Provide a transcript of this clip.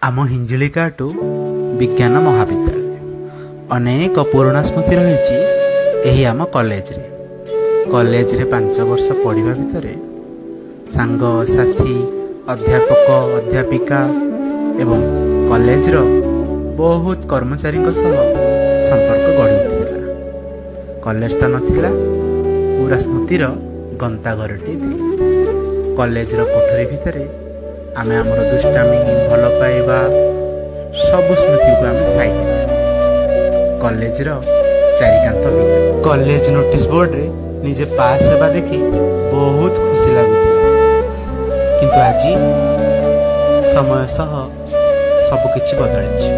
आम हिंजिलिकाटू विज्ञान महाविद्यालय अनेक पुराणा स्मृति रही आम कॉलेज रे 5 वर्ष पढ़ा भितर सांग साथी अध्यापक अध्यापिका एवं कॉलेज रो बहुत कर्मचारी संपर्क गढ़ी उठा। कॉलेज तो नथिला पूरा स्मृतिर गंताघरटी थी। कॉलेज रो कोठरी भितर आमे आमर दुष्टामी भल पाइबा सब स्मृति को आमे साइड कॉलेज रो चारिकांत भितर कॉलेज नोटिस बोर्ड रे निजे पास हेबा देखि बहुत खुशी लागुଥିଲା, किंतु आज समय सह सब किछि बदलिछि।